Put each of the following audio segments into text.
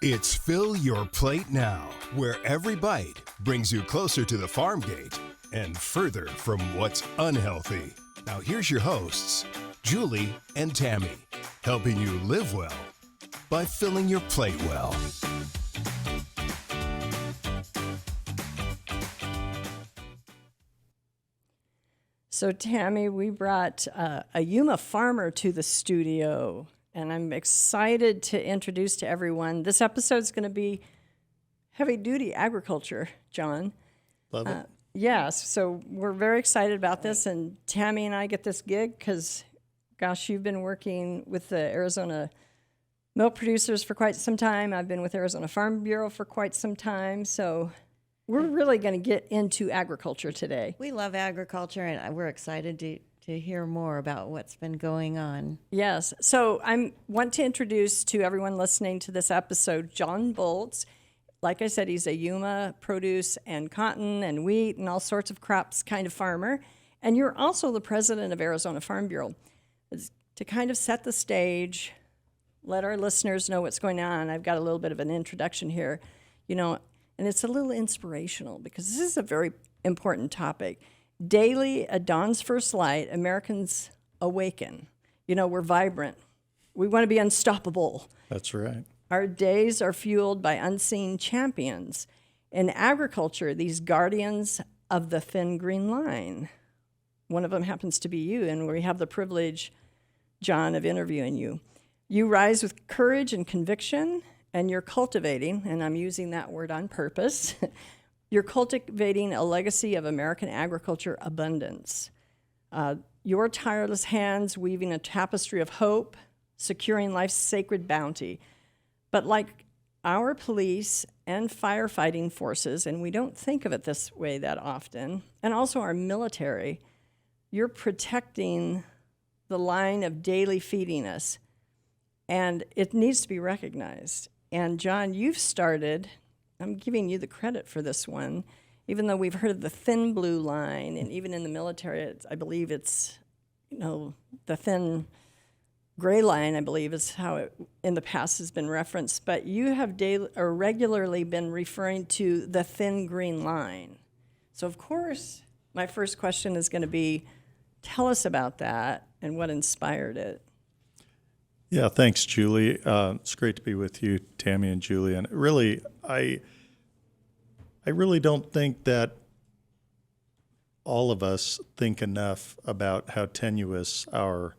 It's Fill Your Plate Now, where every bite brings you closer to the farm gate and further from what's unhealthy. Now here's your hosts, Julie and Tammy, helping you live well by filling your plate well. So Tammy, we brought a Yuma farmer to the studio, and I'm excited to introduce to everyone. This episode's going to be heavy-duty agriculture, John. Love it. Yes, so we're very excited about this, and Tammy and I get this gig because, gosh, you've been working with the Arizona milk producers for quite some time. I've been with Arizona Farm Bureau for quite some time, so we're really going to get into agriculture today. We love agriculture, and we're excited to hear more about what's been going on. Yes. So I want to introduce to everyone listening to this episode John Boelts. Like I said, he's a Yuma produce and cotton and wheat and all sorts of crops kind of farmer. And you're also the president of Arizona Farm Bureau. To kind of set the stage, let our listeners know what's going on, I've got a little bit of an introduction here, and it's a little inspirational because this is a very important topic. Daily, at dawn's first light, Americans awaken. We're vibrant. We want to be unstoppable. That's right. Our days are fueled by unseen champions. In agriculture, these guardians of the thin green line. One of them happens to be you, and we have the privilege, John, of interviewing you. You rise with courage and conviction, and you're cultivating, and I'm using that word on purpose, you're cultivating a legacy of American agriculture abundance. Your tireless hands weaving a tapestry of hope, securing life's sacred bounty. But like our police and firefighting forces, and we don't think of it this way that often, and also our military, you're protecting the line of daily feeding us, and it needs to be recognized. And John, you've started, I'm giving you the credit for this one, even though we've heard of the thin blue line, and even in the military, I believe it's, the thin gray line, I believe, is how it in the past has been referenced. But you have regularly been referring to the thin green line. So, of course, my first question is going to be, tell us about that and what inspired it. Yeah, thanks, Julie. It's great to be with you, Tammy and Julie. And really, I really don't think that all of us think enough about how tenuous our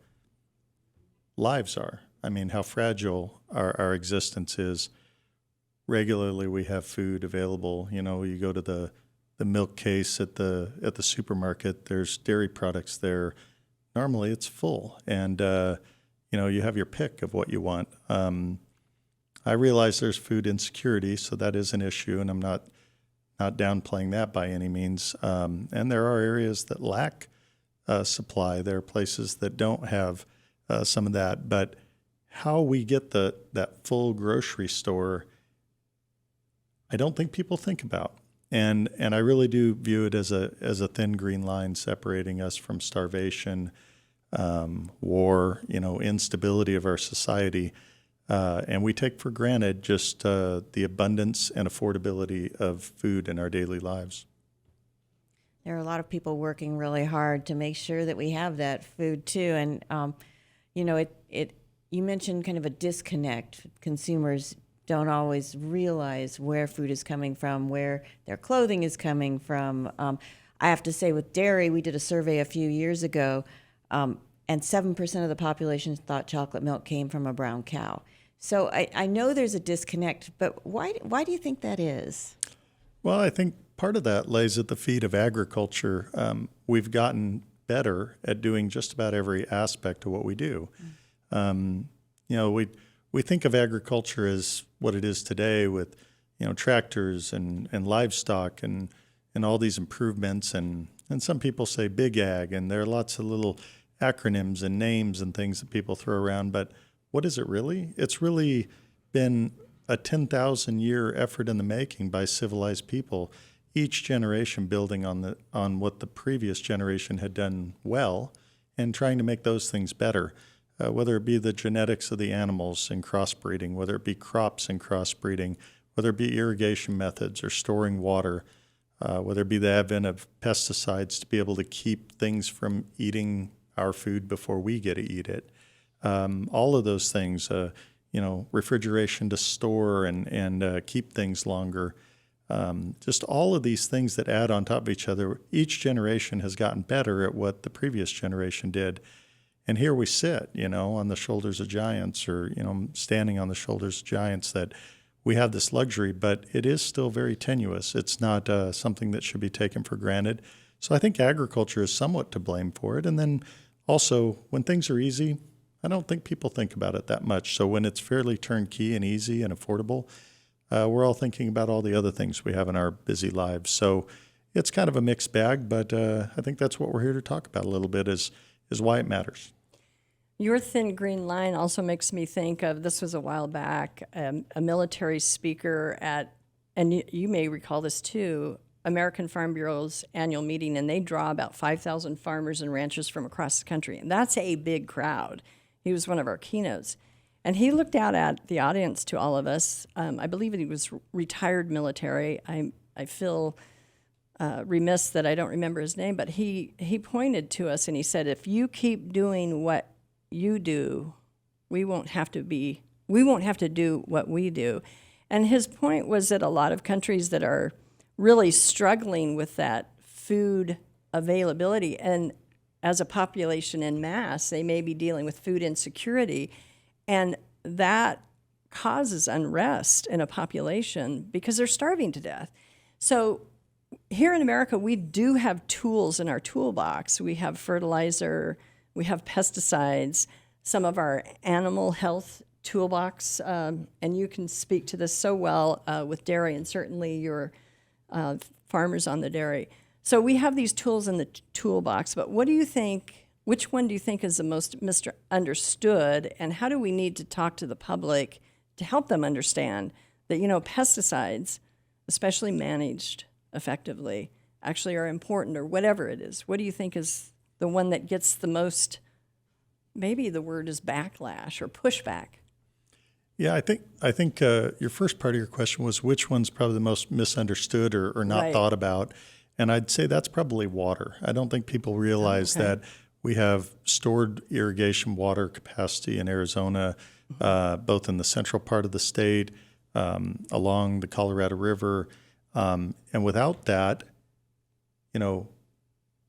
lives are. I mean, how fragile our existence is. Regularly, we have food available. You go to the milk case at the supermarket. There's dairy products there. Normally, it's full, and you have your pick of what you want. I realize there's food insecurity, so that is an issue, and I'm not downplaying that by any means. And there are areas that lack supply. There are places that don't have some of that. But how we get that full grocery store, I don't think people think about. And I really do view it as a thin green line separating us from starvation, war, instability of our society. And we take for granted just the abundance and affordability of food in our daily lives. There are a lot of people working really hard to make sure that we have that food too. And you mentioned kind of a disconnect. Consumers don't always realize where food is coming from, where their clothing is coming from. I have to say, with dairy, we did a survey a few years ago, and 7% of the population thought chocolate milk came from a brown cow. So I know there's a disconnect, but why do you think that is? Well, I think part of that lays at the feet of agriculture. We've gotten better at doing just about every aspect of what we do. We think of agriculture as what it is today with, tractors and livestock and all these improvements. And some people say big ag, and there are lots of little acronyms and names and things that people throw around. But what is it really? It's really been a 10,000-year effort in the making by civilized people, each generation building on what the previous generation had done well and trying to make those things better. whether it be the genetics of the animals and crossbreeding, whether it be crops and crossbreeding, whether it be irrigation methods or storing water, whether it be the advent of pesticides to be able to keep things from eating our food before we get to eat it. All of those things, refrigeration to store and keep things longer. Just all of these things that add on top of each other. Each generation has gotten better at what the previous generation did. And here we sit, on the shoulders of giants, or, standing on the shoulders of giants, that we have this luxury, but it is still very tenuous. It's not something that should be taken for granted. So I think agriculture is somewhat to blame for it. And then also, when things are easy, I don't think people think about it that much. So when it's fairly turnkey and easy and affordable, we're all thinking about all the other things we have in our busy lives. So it's kind of a mixed bag, but I think that's what we're here to talk about a little bit is why it matters. Your thin green line also makes me think of, this was a while back, a military speaker at, and you may recall this too, American Farm Bureau's annual meeting, and they draw about 5,000 farmers and ranchers from across the country. And that's a big crowd. He was one of our keynotes. And he looked out at the audience to all of us. I believe he was retired military. I feel remiss that I don't remember his name, but he pointed to us and he said, if you keep doing what you do, we won't have to do what we do. And his point was that a lot of countries that are really struggling with that food availability, and as a population en masse, they may be dealing with food insecurity, and that causes unrest in a population because they're starving to death. So here in America, we do have tools in our toolbox. We have fertilizer, we have pesticides, some of our animal health toolbox, and you can speak to this so well with dairy, and certainly your farmers on the dairy. So we have these tools in the toolbox, but what do you think, which one do you think is the most misunderstood, and how do we need to talk to the public to help them understand that, pesticides, especially managed effectively, actually are important, or whatever it is? What do you think is the one that gets the most, maybe the word is backlash or pushback? Yeah, I think your first part of your question was which one's probably the most misunderstood or not Right. thought about. And I'd say that's probably water. I don't think people realize that we have stored irrigation water capacity in Arizona, both in the central part of the state, along the Colorado River. And without that,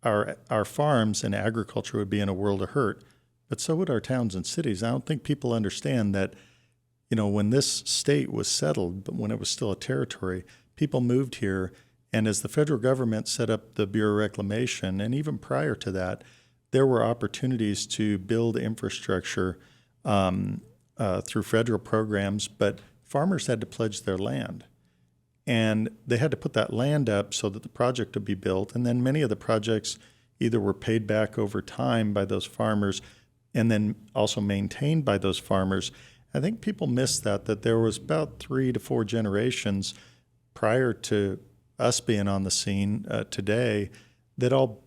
our farms and agriculture would be in a world of hurt, but so would our towns and cities. I don't think people understand that, when this state was settled, but when it was still a territory, people moved here. And as the federal government set up the Bureau of Reclamation, and even prior to that, there were opportunities to build infrastructure through federal programs, but farmers had to pledge their land. And they had to put that land up so that the project would be built. And then many of the projects either were paid back over time by those farmers and then also maintained by those farmers. I think people miss that there was about 3 to 4 generations prior to us being on the scene today that all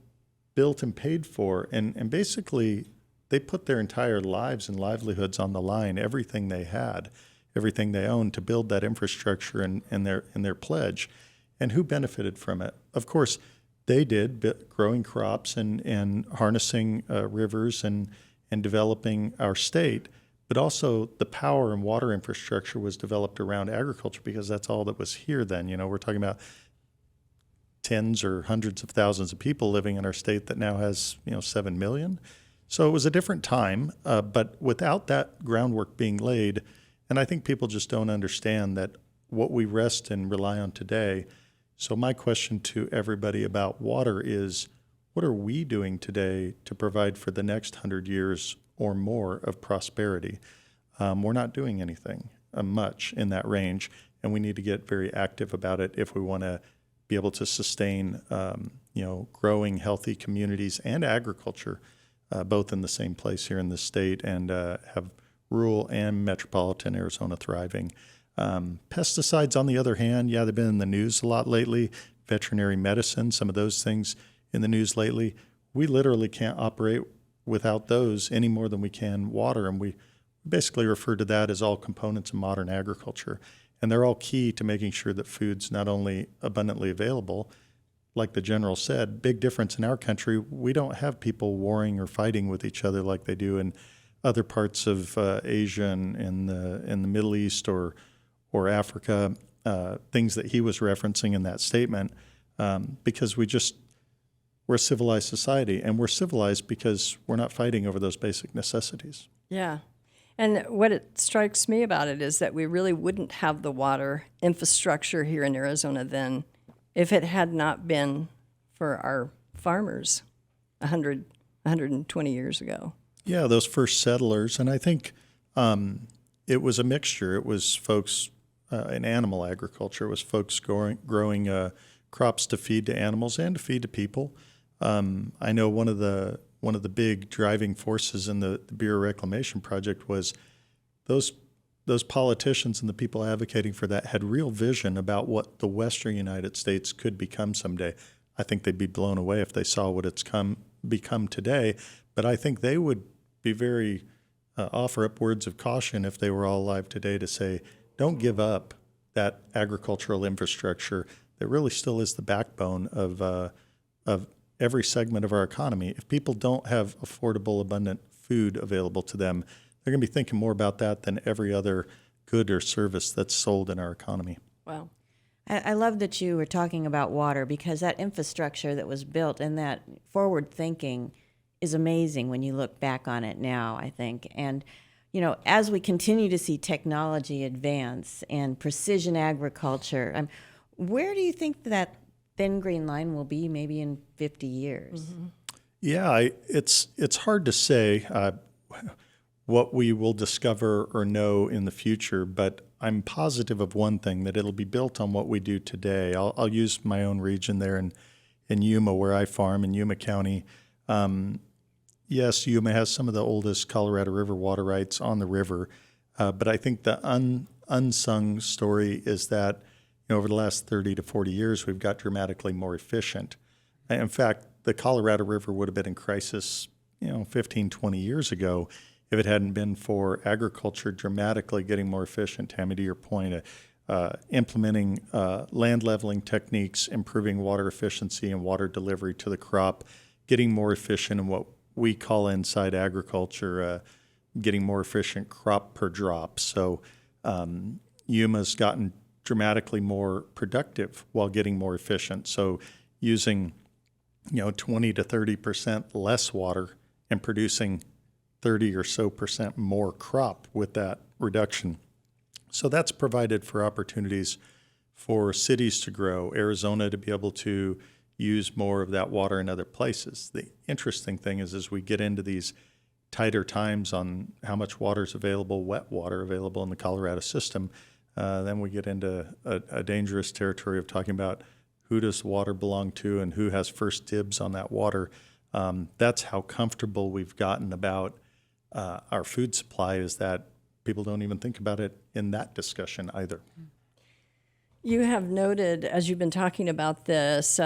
built and paid for. And basically, they put their entire lives and livelihoods on the line, everything they had, everything they owned, to build that infrastructure and their pledge. And who benefited from it? Of course, they did, growing crops and harnessing rivers and developing our state. But also the power and water infrastructure was developed around agriculture because that's all that was here then. We're talking about tens or hundreds of thousands of people living in our state that now has, 7 million. So it was a different time, but without that groundwork being laid, and I think people just don't understand that what we rest and rely on today. So my question to everybody about water is, what are we doing today to provide for the next 100 years or more of prosperity? We're not doing anything much in that range, and we need to get very active about it if we want to be able to sustain, growing healthy communities and agriculture, both in the same place here in the state, and have rural and metropolitan Arizona thriving. Pesticides, on the other hand, they've been in the news a lot lately. Veterinary medicine, some of those things in the news lately. We literally can't operate without those any more than we can water. And we basically refer to that as all components of modern agriculture. And they're all key to making sure that food's not only abundantly available, like the general said, big difference in our country. We don't have people warring or fighting with each other like they do in other parts of Asia and in the Middle East or Africa, things that he was referencing in that statement, because we're a civilized society, and we're civilized because we're not fighting over those basic necessities. Yeah. And what it strikes me about it is that we really wouldn't have the water infrastructure here in Arizona then if it had not been for our farmers 120 years ago. Yeah, those first settlers. And I think it was a mixture. It was folks in animal agriculture. It was folks growing crops to feed to animals and to feed to people. I know one of the big driving forces in the Bureau Reclamation Project was those politicians and the people advocating for that had real vision about what the Western United States could become someday. I think they'd be blown away if they saw what it's become today, but I think they would be very offer up words of caution if they were all alive today to say, don't give up that agricultural infrastructure that really still is the backbone of every segment of our economy. If people don't have affordable, abundant food available to them, they're going to be thinking more about that than every other good or service that's sold in our economy. Wow. I love that you were talking about water, because that infrastructure that was built and that forward thinking is amazing when you look back on it now, I think. And, as we continue to see technology advance and precision agriculture, where do you think that thin green line will be maybe in 50 years? Mm-hmm. Yeah, it's hard to say what we will discover or know in the future, but I'm positive of one thing, that it'll be built on what we do today. I'll use my own region there in Yuma, where I farm in Yuma County. Yes, Yuma has some of the oldest Colorado River water rights on the river, but I think the unsung story is that over the last 30 to 40 years, we've got dramatically more efficient. In fact, the Colorado River would have been in crisis 15, 20 years ago if it hadn't been for agriculture dramatically getting more efficient. Tammy, to your point, implementing land leveling techniques, improving water efficiency and water delivery to the crop, getting more efficient in what we call inside agriculture, getting more efficient crop per drop. So Yuma's gotten dramatically more productive while getting more efficient. So using 20 to 30% less water and producing 30 or so percent more crop with that reduction. So that's provided for opportunities for cities to grow, Arizona to be able to use more of that water in other places. The interesting thing is, as we get into these tighter times on how much water is available, wet water available in the Colorado system, then we get into a dangerous territory of talking about who does water belong to and who has first dibs on that water. That's how comfortable we've gotten about our food supply, is that people don't even think about it in that discussion either. You have noted, as you've been talking about this,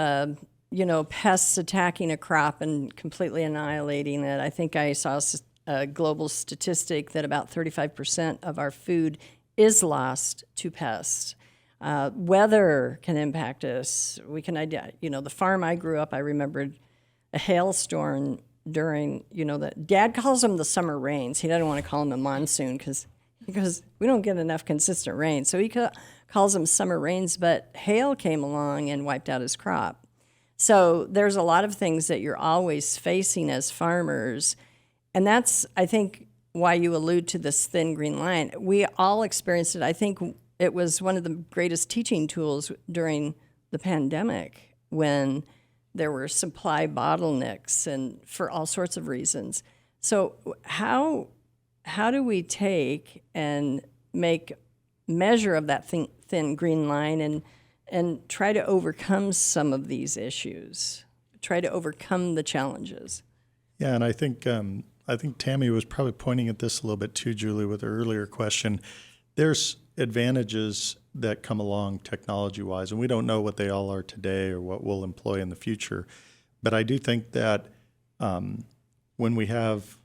pests attacking a crop and completely annihilating it. I think I saw a global statistic that about 35% of our food is lost to pests. Weather can impact us. We can, the farm I grew up, I remembered a hailstorm during, Dad calls them the summer rains. He doesn't want to call them a monsoon because we don't get enough consistent rain. So he calls them summer rains, but hail came along and wiped out his crop. So there's a lot of things that you're always facing as farmers. And that's, I think, why you allude to this thin green line. We all experienced it. I think it was one of the greatest teaching tools during the pandemic when there were supply bottlenecks and for all sorts of reasons. So how do we take and make measure of that thin green line and try to overcome some of these issues, try to overcome the challenges? Yeah, and I think Tammy was probably pointing at this a little bit too, Julie, with her earlier question. There's advantages that come along technology-wise, and we don't know what they all are today or what we'll employ in the future. But I do think that when we have,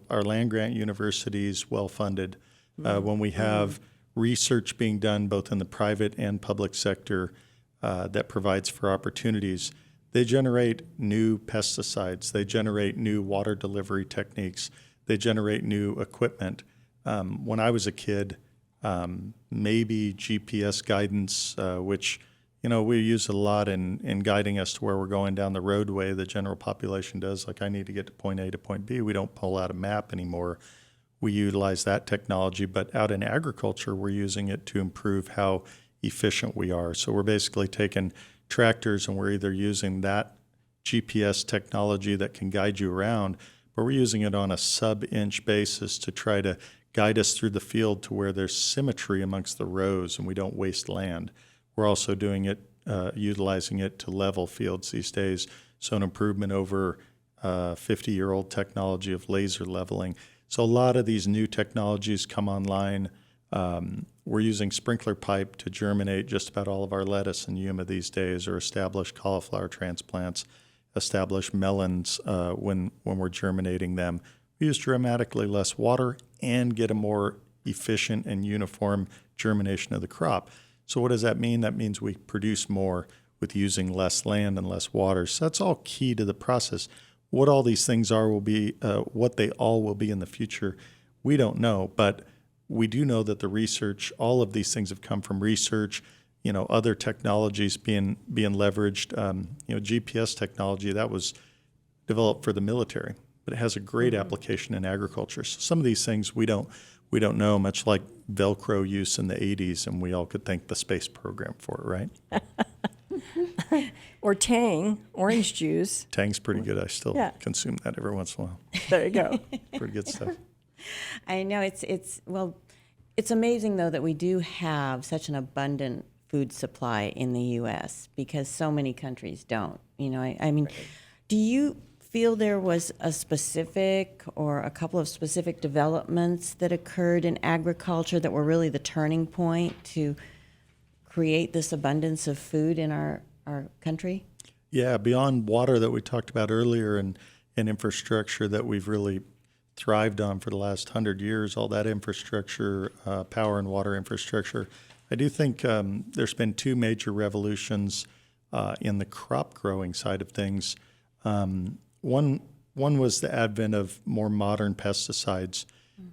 our land-grant universities well-funded, when we have research being done both in the private and public sector that provides for opportunities, they generate new pesticides, they generate new water delivery techniques, they generate new equipment. When I was a kid, maybe GPS guidance, which we use a lot in guiding us to where we're going down the roadway. The general population does. Like, I need to get to point A to point B. We don't pull out a map anymore. We utilize that technology. But out in agriculture, we're using it to improve how efficient we are. So we're basically taking tractors and we're either using that GPS technology that can guide you around, but we're using it on a sub-inch basis to try to guide us through the field to where there's symmetry amongst the rows and we don't waste land. We're also doing it, utilizing it to level fields these days. So an improvement over 50-year-old technology of laser leveling. So a lot of these new technologies come online. We're using sprinkler pipe to germinate just about all of our lettuce in Yuma these days, or establish cauliflower transplants, establish melons when we're germinating them. We use dramatically less water and get a more efficient and uniform germination of the crop. So what does that mean? That means we produce more with using less land and less water. So that's all key to the process. What all these things are will be, what they all will be in the future, we don't know. But we do know that the research, all of these things have come from research, other technologies being leveraged. GPS technology, that was developed for the military, but it has a great application in agriculture. So some of these things we don't know, much like Velcro use in the 80s, and we all could thank the space program for it, right? Or Tang, orange juice. Tang's pretty good. I still consume that every once in a while. There you go. Pretty good stuff. I know it's amazing though that we do have such an abundant food supply in the U.S. because so many countries don't. I mean, do you feel there was a specific or a couple of specific developments that occurred in agriculture that were really the turning point to create this abundance of food in our country? Yeah, beyond water that we talked about earlier and infrastructure that we've really thrived on for the last 100 years, all that infrastructure, power and water infrastructure, I do think there's been two major revolutions in the crop growing side of things. One was the advent of more modern pesticides.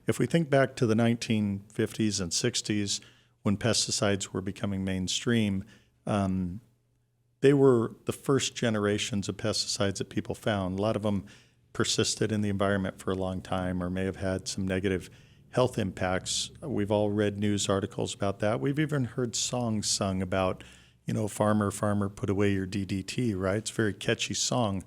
If we think back to the 1950s and 60s when pesticides were becoming mainstream, they were the first generations of pesticides that people found. A lot of them persisted in the environment for a long time or may have had some negative health impacts. We've all read news articles about that. We've even heard songs sung about, farmer, farmer, put away your DDT, right? It's a very catchy song.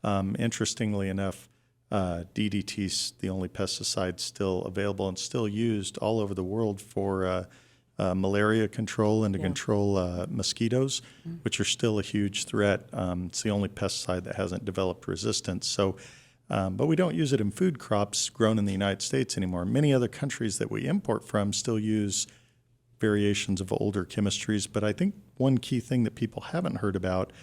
Interestingly enough, DDT's the only pesticide still available and still used all over the world for malaria control and to control mosquitoes, which are still a huge threat. It's the only pesticide that hasn't developed resistance. So, but we don't use it in food crops grown in the United States anymore. Many other countries that we import from still use variations of older chemistries. But I think one key thing that people haven't heard about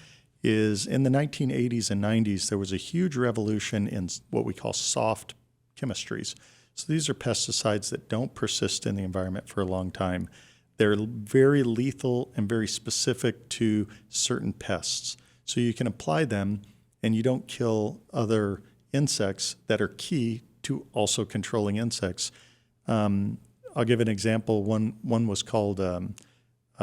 is in the 1980s and 90s, there was a huge revolution in what we call soft chemistries. So these are pesticides that don't persist in the environment for a long time. They're very lethal and very specific to certain pests. So you can apply them and you don't kill other insects that are key to also controlling insects. I'll give an example. One was called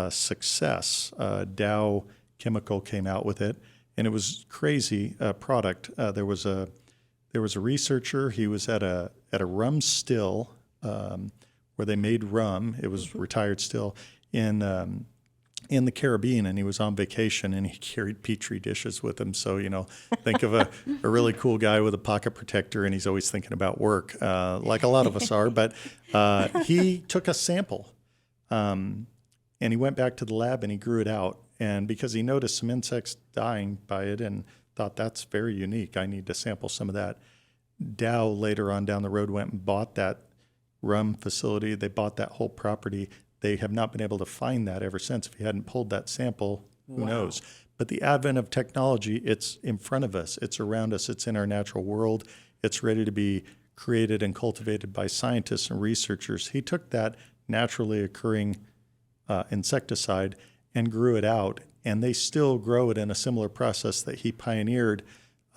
Success. Dow Chemical came out with it, and it was crazy product. There was a researcher. He was at a rum still where they made rum. It was retired still in the Caribbean, and he was on vacation, and he carried Petri dishes with him. So think of a really cool guy with a pocket protector, and he's always thinking about work, like a lot of us are. But he took a sample, and he went back to the lab and he grew it out. And because he noticed some insects dying by it and thought that's very unique, I need to sample some of that. Dow later on down the road went and bought that rum facility. They bought that whole property. They have not been able to find that ever since. If he hadn't pulled that sample, who knows? But the advent of technology, it's in front of us. It's around us. It's in our natural world. It's ready to be created and cultivated by scientists and researchers. He took that naturally occurring insecticide and grew it out, and they still grow it in a similar process that he pioneered.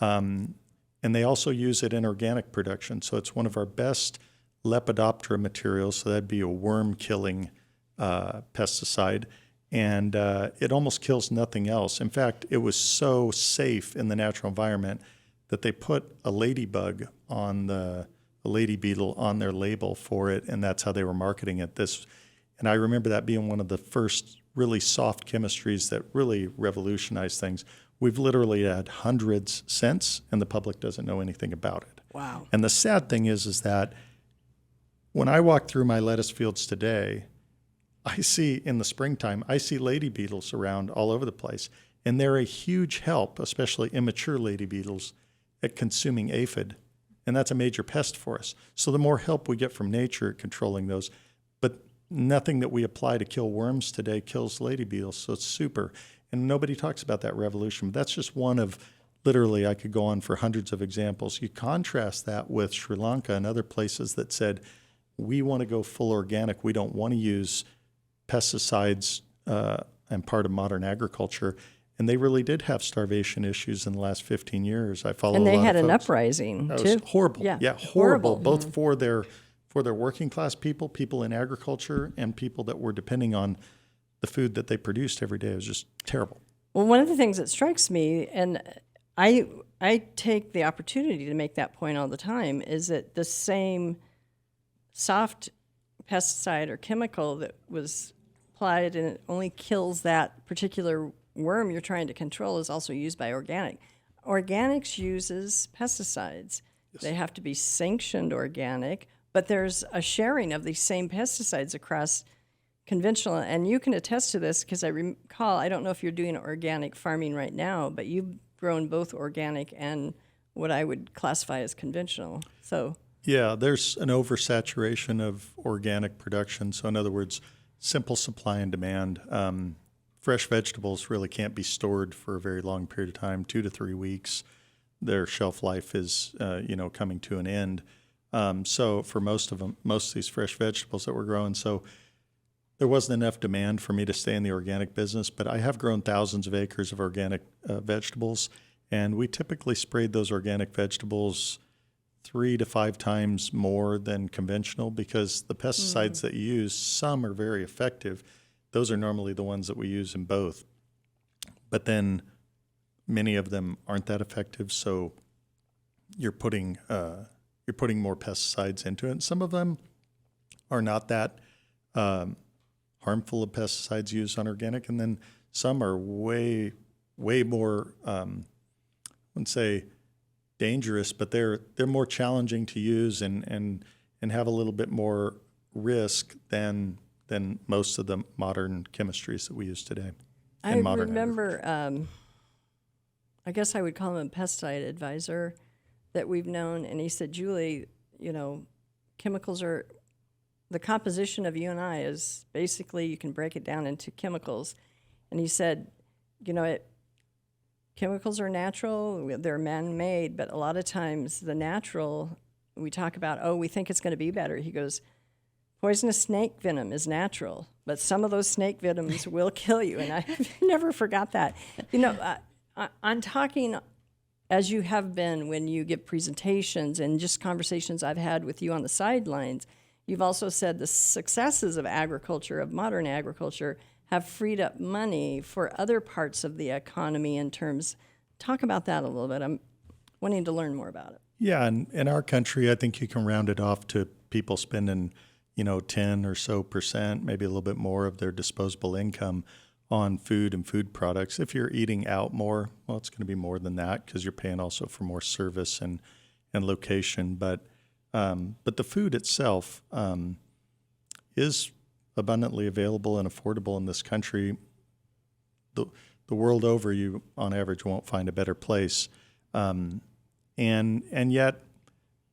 And they also use it in organic production. So it's one of our best Lepidoptera materials. So that'd be a worm-killing pesticide. And it almost kills nothing else. In fact, it was so safe in the natural environment that they put a ladybug on a lady beetle on their label for it, and that's how they were marketing it. And I remember that being one of the first really soft chemistries that really revolutionized things. We've literally had hundreds since, and the public doesn't know anything about it. Wow. And the sad thing is that when I walk through my lettuce fields today, I see in the springtime, I see lady beetles around all over the place. And they're a huge help, especially immature lady beetles, at consuming aphid. And that's a major pest for us. So the more help we get from nature at controlling those, but nothing that we apply to kill worms today kills lady beetles. So it's super. And nobody talks about that revolution. But that's just one of, literally, I could go on for hundreds of examples. You contrast that with Sri Lanka and other places that said, we want to go full organic. We don't want to use pesticides and part of modern agriculture. And they really did have starvation issues in the last 15 years. I follow And a they lot had of an folks. uprising, That too. was horrible. Yeah, Yeah, horrible. horrible. Both for their working class people in agriculture, and people that were depending on the food that they produced every day. It was just terrible. Well, one of the things that strikes me, and I take the opportunity to make that point all the time, is that the same soft pesticide or chemical that was applied and it only kills that particular worm you're trying to control is also used by organic. Organics uses pesticides. Yes. They have to be sanctioned organic, but there's a sharing of these same pesticides across conventional, and you can attest to this because I recall, I don't know if you're doing organic farming right now, but you've grown both organic and what I would classify as conventional. So yeah, there's an oversaturation of organic production. So in other words, simple supply and demand. Fresh vegetables really can't be stored for a very long period of time, 2 to 3 weeks. Their shelf life is, coming to an end. So for most of these fresh vegetables that we're growing, so there wasn't enough demand for me to stay in the organic business, but I have grown thousands of acres of organic vegetables, and we typically sprayed those organic vegetables 3 to 5 times more than conventional because the pesticides that you use, some are very effective. Those are normally the ones that we use in both. But then many of them aren't that effective, so you're putting more pesticides into it. And some of them are not that harmful of pesticides used on organic, and then some are way more, I wouldn't say dangerous, but they're more challenging to use and have a little bit more risk than most of the modern chemistries that we use today. I remember, I guess I would call him a pesticide advisor that we've known, and he said, Julie, chemicals are, the composition of you and I is basically, you can break it down into chemicals. And he said, chemicals are natural, they're man-made, but a lot of times the natural, we talk about, we think it's going to be better. He goes, poisonous snake venom is natural, but some of those snake venoms will kill you. And I never forgot that. I'm talking, as you have been when you give presentations and just conversations I've had with you on the sidelines, you've also said the successes of agriculture, of modern agriculture, have freed up money for other parts of the economy in terms. Talk about that a little bit. I'm wanting to learn more about it. Yeah, and in our country, I think you can round it off to people spending 10 or so percent, maybe a little bit more of their disposable income on food and food products. If you're eating out more, well, it's going to be more than that because you're paying also for more service and location. But the food itself is abundantly available and affordable in this country. The world over, you on average won't find a better place. And yet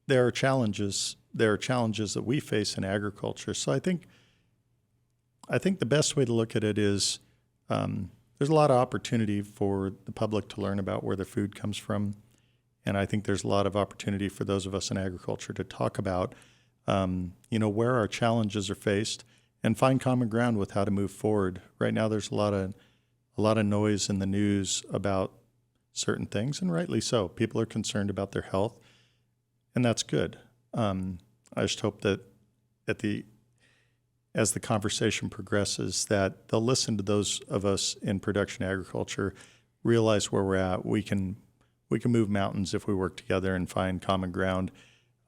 there are challenges. There are challenges that we face in agriculture. So I think the best way to look at it is there's a lot of opportunity for the public to learn about where their food comes from And I think there's a lot of opportunity for those of us in agriculture to talk about, where our challenges are faced and find common ground with how to move forward. Right now, there's a lot of noise in the news about certain things, and rightly so. People are concerned about their health, and that's good. I just hope that as the conversation progresses, that they'll listen to those of us in production agriculture, realize where we're at. We can move mountains if we work together and find common ground.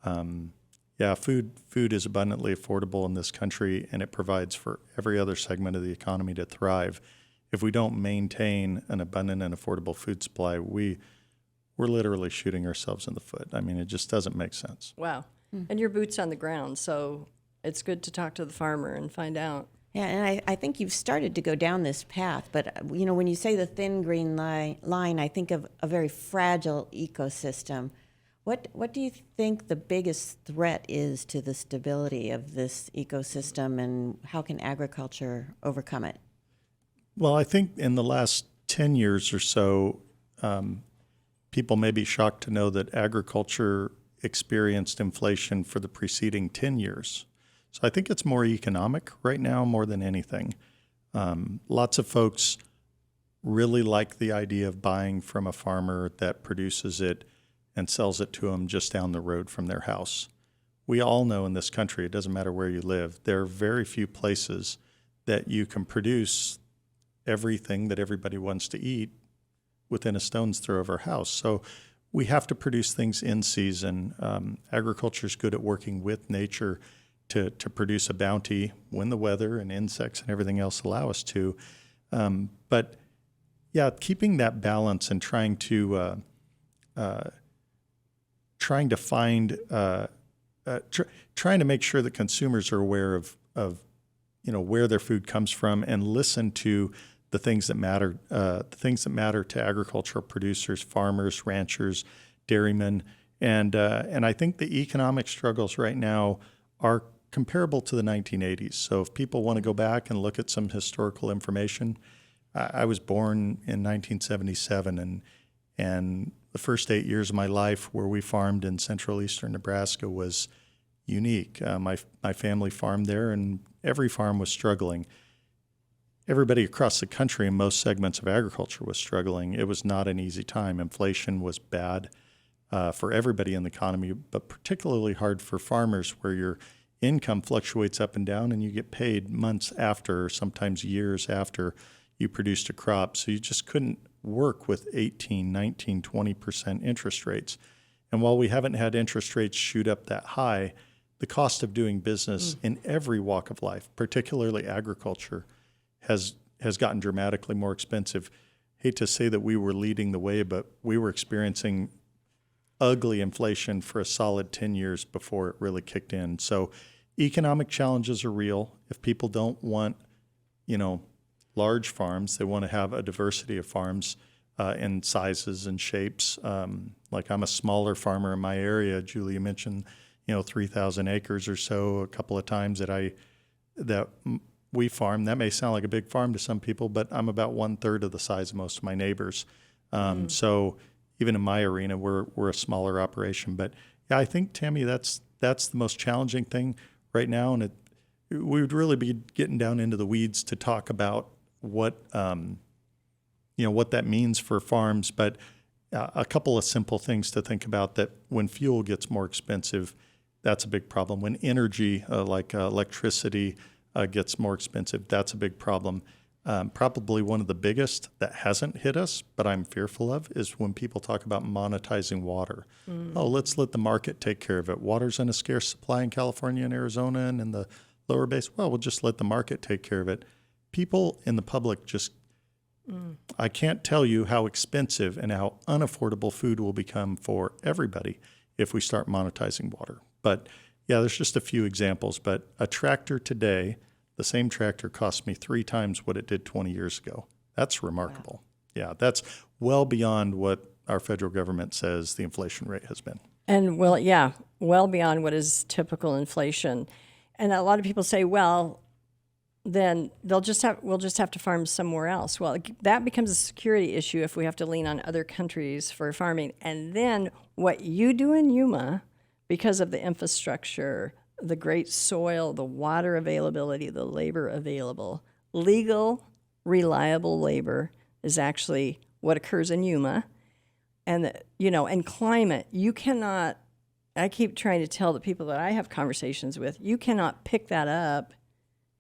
Food is abundantly affordable in this country, and it provides for every other segment of the economy to thrive. If we don't maintain an abundant and affordable food supply, we're literally shooting ourselves in the foot. I mean, it just doesn't make sense. Wow. And your boots on the ground, so it's good to talk to the farmer and find out. Yeah, and I think you've started to go down this path, but when you say the thin green line, I think of a very fragile ecosystem. What do you think the biggest threat is to the stability of this ecosystem, and how can agriculture overcome it? Well, I think in the last 10 years or so, people may be shocked to know that agriculture experienced inflation for the preceding 10 years. So I think it's more economic right now more than anything. Lots of folks really like the idea of buying from a farmer that produces it and sells it to them just down the road from their house. We all know in this country, it doesn't matter where you live, there are very few places that you can produce everything that everybody wants to eat within a stone's throw of our house. So we have to produce things in season. Agriculture is good at working with nature to produce a bounty when the weather and insects and everything else allow us to. But keeping that balance and trying to make sure that consumers are aware of where their food comes from and listen to the things that matter to agricultural producers, farmers, ranchers, dairymen, and I think the economic struggles right now are comparable to the 1980s. So if people want to go back and look at some historical information, I was born in 1977, and the first 8 years of my life where we farmed in central eastern Nebraska was unique. My family farmed there, and every farm was struggling. Everybody across the country in most segments of agriculture was struggling. It was not an easy time. Inflation was bad for everybody in the economy, but particularly hard for farmers, where your income fluctuates up and down and you get paid months after, or sometimes years after you produced a crop. So you just couldn't work with 18, 19, 20% interest rates. And while we haven't had interest rates shoot up that high, the cost of doing business in every walk of life, particularly agriculture, has gotten dramatically more expensive. Hate to say that we were leading the way, but we were experiencing ugly inflation for a solid 10 years before it really kicked in. So economic challenges are real. If people don't want, large farms, they want to have a diversity of farms in sizes and shapes. Like I'm a smaller farmer in my area. Julie, you mentioned, 3,000 acres or so a couple of times that we farm. That may sound like a big farm to some people, but I'm about 1/3 of the size of most of my neighbors. So even in my arena, we're a smaller operation. But yeah, I think, Tammy, that's the most challenging thing right now, and we would really be getting down into the weeds to talk about what that means for farms. But a couple of simple things to think about: that when fuel gets more expensive, that's a big problem. When energy, like electricity, gets more expensive, that's a big problem. Probably one of the biggest that hasn't hit us, but I'm fearful of, is when people talk about monetizing water. Oh, let's let the market take care of it. Water's in a scarce supply in California and Arizona and in the lower base. Well, we'll just let the market take care of it. People in the public just, I can't tell you how expensive and how unaffordable food will become for everybody if we start monetizing water. But yeah, there's just a few examples. But a tractor today, the same tractor cost me 3 times what it did 20 years ago. That's remarkable. Wow. Yeah, that's well beyond what our federal government says the inflation rate has been. And well beyond what is typical inflation. And a lot of people say, well, then we'll just have to farm somewhere else. Well, that becomes a security issue if we have to lean on other countries for farming. And then what you do in Yuma, because of the infrastructure, the great soil, the water availability, the labor available, legal, reliable labor is actually what occurs in Yuma. And, and climate, you cannot, I keep trying to tell the people that I have conversations with, you cannot pick that up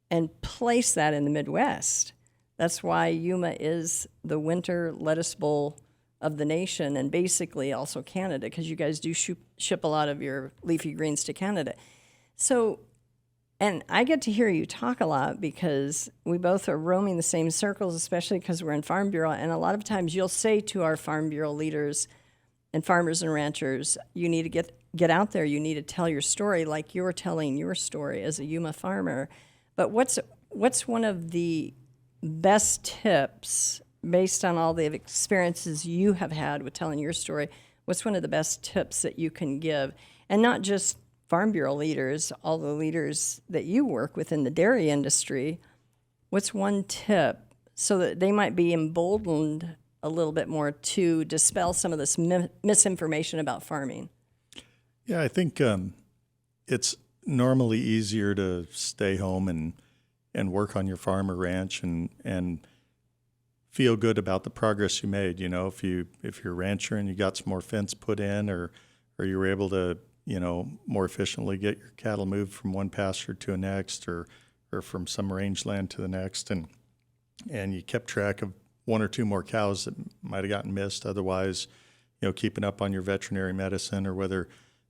and place that in the Midwest. That's why Yuma is the winter lettuce bowl of the nation, and basically also Canada, because you guys do ship a lot of your leafy greens to Canada. So, and I get to hear you talk a lot because we both are roaming the same circles, especially because we're in Farm Bureau. And a lot of times you'll say to our Farm Bureau leaders and farmers and ranchers, you need to get out there. You need to tell your story like you're telling your story as a Yuma farmer. But what's one of the best tips, based on all the experiences you have had with telling your story, what's one of the best tips that you can give? And not just Farm Bureau leaders, all the leaders that you work with in the dairy industry, what's one tip so that they might be emboldened a little bit more to dispel some of this misinformation about farming? Yeah, I think it's normally easier to stay home and work on your farm or ranch and feel good about the progress you made. If you're a rancher and you got some more fence put in, or you were able to more efficiently get your cattle moved from one pasture to the next, or from some rangeland to the next, and you kept track of one or two more cows that might have gotten missed otherwise, keeping up on your veterinary medicine, or whether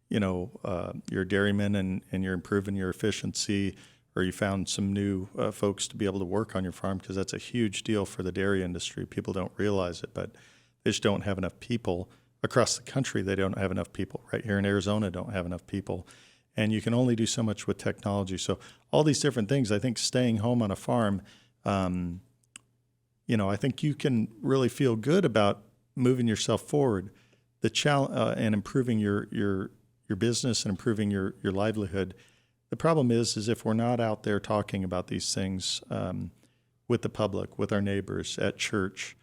you're a dairyman and you're improving your efficiency, or you found some new folks to be able to work on your farm, because that's a huge deal for the dairy industry. People don't realize it, but they just don't have enough people. Across the country, they don't have enough people. Right here in Arizona, don't have enough people. And you can only do so much with technology. So all these different things, I think staying home on a farm, I think you can really feel good about moving yourself forward, and improving your business and improving your livelihood. The problem is if we're not out there talking about these things with the public, with our neighbors, at church,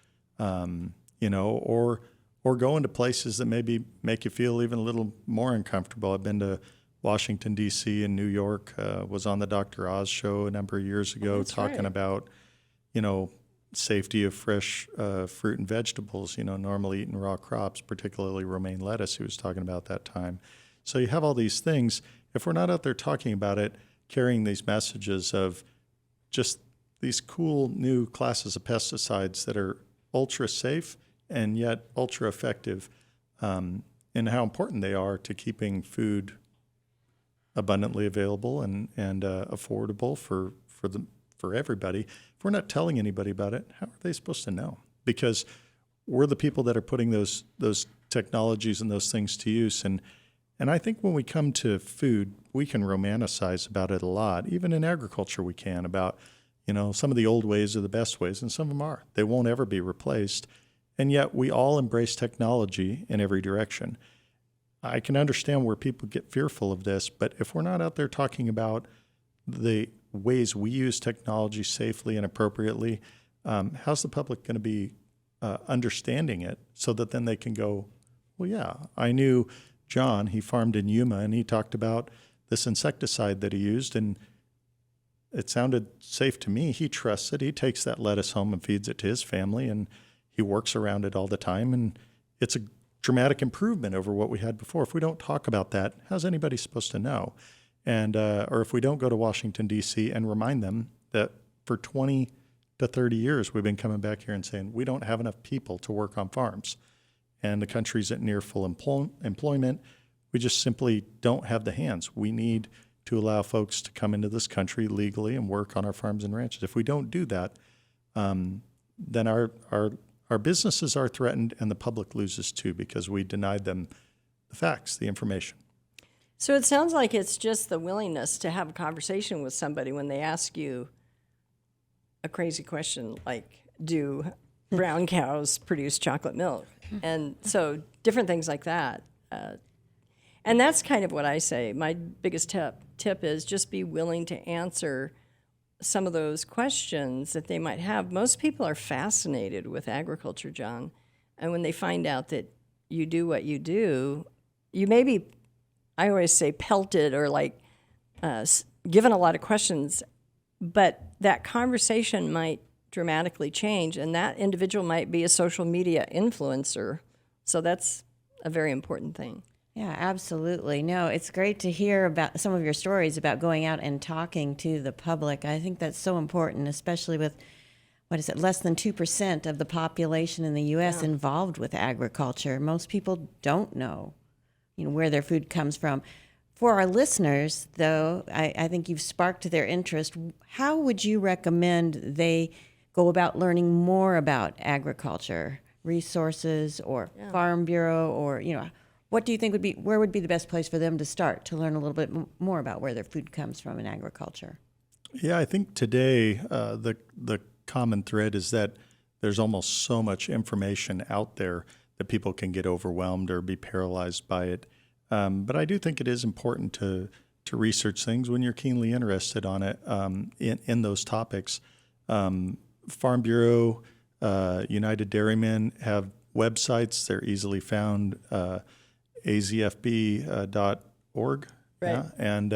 or going to places that maybe make you feel even a little more uncomfortable. I've been to Washington, D.C. and New York, was on the Dr. Oz show a number of years ago, talking about, safety of fresh fruit and vegetables, normally eating raw crops, particularly romaine lettuce, he was talking about that time. So you have all these things. If we're not out there talking about it, carrying these messages of just these cool new classes of pesticides that are ultra safe and yet ultra effective, and how important they are to keeping food abundantly available and affordable for everybody. If we're not telling anybody about it, how are they supposed to know? Because we're the people that are putting those technologies and those things to use. And I think when we come to food, we can romanticize about it a lot. Even in agriculture, we can, about, some of the old ways are the best ways, and some of them are. They won't ever be replaced. And yet we all embrace technology in every direction. I can understand where people get fearful of this, but if we're not out there talking about the ways we use technology safely and appropriately, how's the public going to be understanding it so that then they can go, well, yeah, I knew John, he farmed in Yuma, and he talked about this insecticide that he used, and it sounded safe to me. He trusts it. He takes that lettuce home and feeds it to his family, and he works around it all the time, and it's a dramatic improvement over what we had before. If we don't talk about that, how's anybody supposed to know? And or if we don't go to Washington, D.C. and remind them that for 20 to 30 years, we've been coming back here and saying we don't have enough people to work on farms, and the country's at near full employment. We just simply don't have the hands. We need to allow folks to come into this country legally and work on our farms and ranches. If we don't do that, then our businesses are threatened, and the public loses too, because we denied them the facts, the information. So it sounds like it's just the willingness to have a conversation with somebody when they ask you a crazy question like, do brown cows produce chocolate milk? And so different things like that. And that's kind of what I say. My biggest tip is just be willing to answer some of those questions that they might have. Most people are fascinated with agriculture, John. And when they find out that you do what you do, you may be, I always say, pelted or like given a lot of questions, but that conversation might dramatically change, and that individual might be a social media influencer. So that's a very important thing. Yeah, absolutely. No, it's great to hear about some of your stories about going out and talking to the public. I think that's so important, especially with, less than 2% of the population in the U.S. involved with agriculture. Most people don't know, where their food comes from. For our listeners, though, I think you've sparked their interest. How would you recommend they go about learning more about agriculture, resources, or Farm Bureau, or, what do you think where would be the best place for them to start to learn a little bit more about where their food comes from in agriculture? Yeah, I think today the common thread is that there's almost so much information out there that people can get overwhelmed or be paralyzed by it. But I do think it is important to research things when you're keenly interested on it in those topics. Farm Bureau, United Dairymen have websites. They're easily found. azfb.org. Right. Yeah? And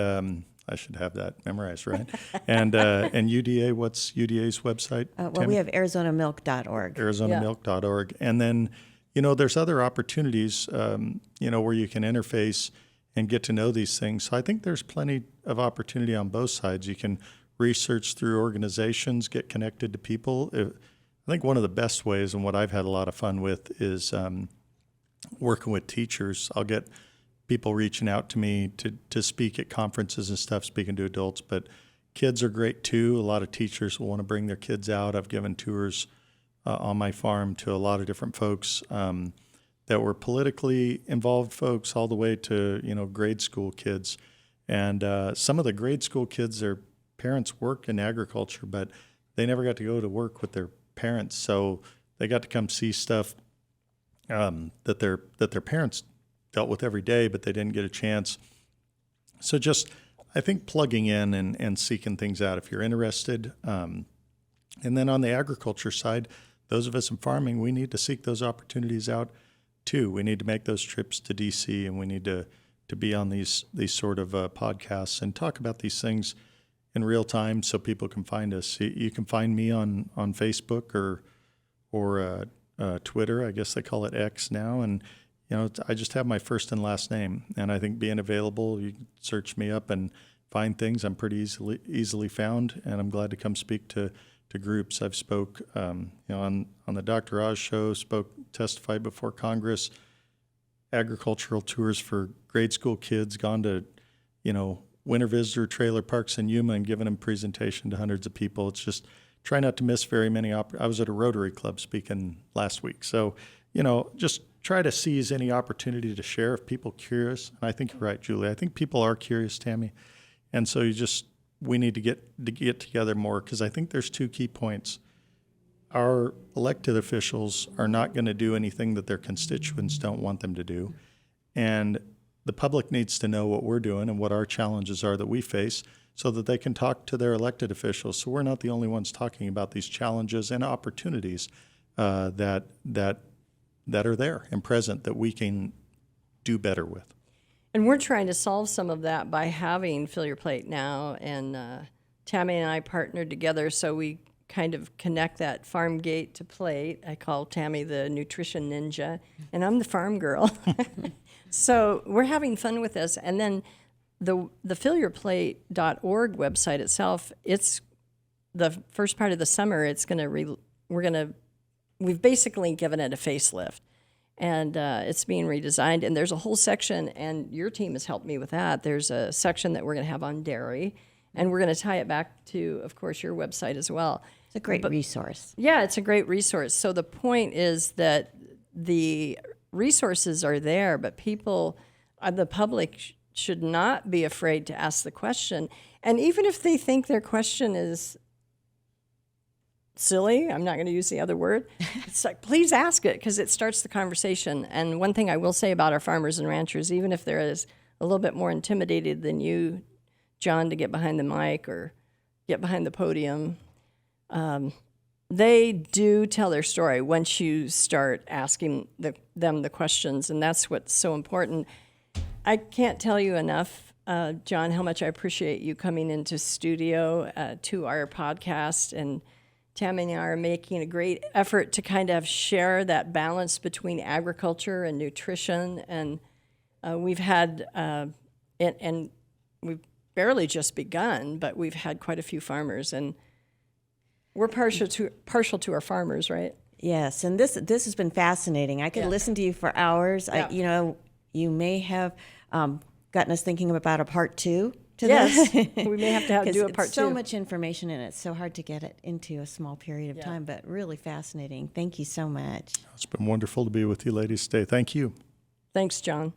I should have that memorized, right? and UDA, what's UDA's website? We have ArizonaMilk.org. ArizonaMilk.org. And then, there's other opportunities, where you can interface and get to know these things. So I think there's plenty of opportunity on both sides. You can research through organizations, get connected to people. I think one of the best ways, and what I've had a lot of fun with, is working with teachers. I'll get people reaching out to me to speak at conferences and stuff, speaking to adults, but kids are great too. A lot of teachers will want to bring their kids out. I've given tours on my farm to a lot of different folks that were politically involved folks all the way to, grade school kids. And some of the grade school kids, their parents work in agriculture, but they never got to go to work with their parents. So they got to come see stuff that their parents dealt with every day, but they didn't get a chance. So just, I think, plugging in and seeking things out if you're interested. And then on the agriculture side, those of us in farming, we need to seek those opportunities out too. We need to make those trips to DC, and we need to be on these sort of podcasts and talk about these things in real time so people can find us. You can find me on Facebook or Twitter. I guess they call it X now. And I just have my first and last name, and I think being available, you can search me up and find things. I'm pretty easily found, and I'm glad to come speak to groups. I've spoke, on the Dr. Oz show, testified before Congress, agricultural tours for grade school kids, gone to, winter visitor trailer parks in Yuma and given them presentation to hundreds of people. It's just try not to miss very many. I was at a Rotary Club speaking last week, so just try to seize any opportunity to share if people are curious. And I think you're right, Julie. I think people are curious, Tammy. And so we need to get together more, because I think there's two key points. Our elected officials are not going to do anything that their constituents don't want them to do. And the public needs to know what we're doing and what our challenges are that we face so that they can talk to their elected officials. So we're not the only ones talking about these challenges and opportunities that are there and present that we can do better with. And we're trying to solve some of that by having Fill Your Plate Now, and Tammy and I partnered together so we kind of connect that farm gate to plate. I call Tammy the nutrition ninja, and I'm the farm girl. So we're having fun with this. And then the fillyourplate.org website itself, it's the first part of the summer, we've basically given it a facelift. And it's being redesigned, and there's a whole section, and your team has helped me with that. There's a section that we're going to have on dairy, and we're going to tie it back to, of course, your website as well. It's a great resource. Yeah, it's a great resource. So the point is that the resources are there, but people, the public, should not be afraid to ask the question. And even if they think their question is silly, I'm not going to use the other word, it's like, please ask it, because it starts the conversation. And one thing I will say about our farmers and ranchers, even if they're a little bit more intimidated than you, John, to get behind the mic or get behind the podium, they do tell their story once you start asking them the questions, and that's what's so important. I can't tell you enough, John, how much I appreciate you coming into studio to our podcast. And Tammy and I are making a great effort to kind of share that balance between agriculture and nutrition. And we've had, and we've barely just begun, but we've had quite a few farmers, and we're partial to our farmers, right? Yes, and this has been fascinating. I could listen to you for hours. Yeah. You may have gotten us thinking about a part 2 to Yes, this. we may have to do a part 2. So much information, and it's so hard to get it into a small period of time, but really fascinating. Thank you so much. It's been wonderful to be with you ladies today. Thank you. Thanks, John.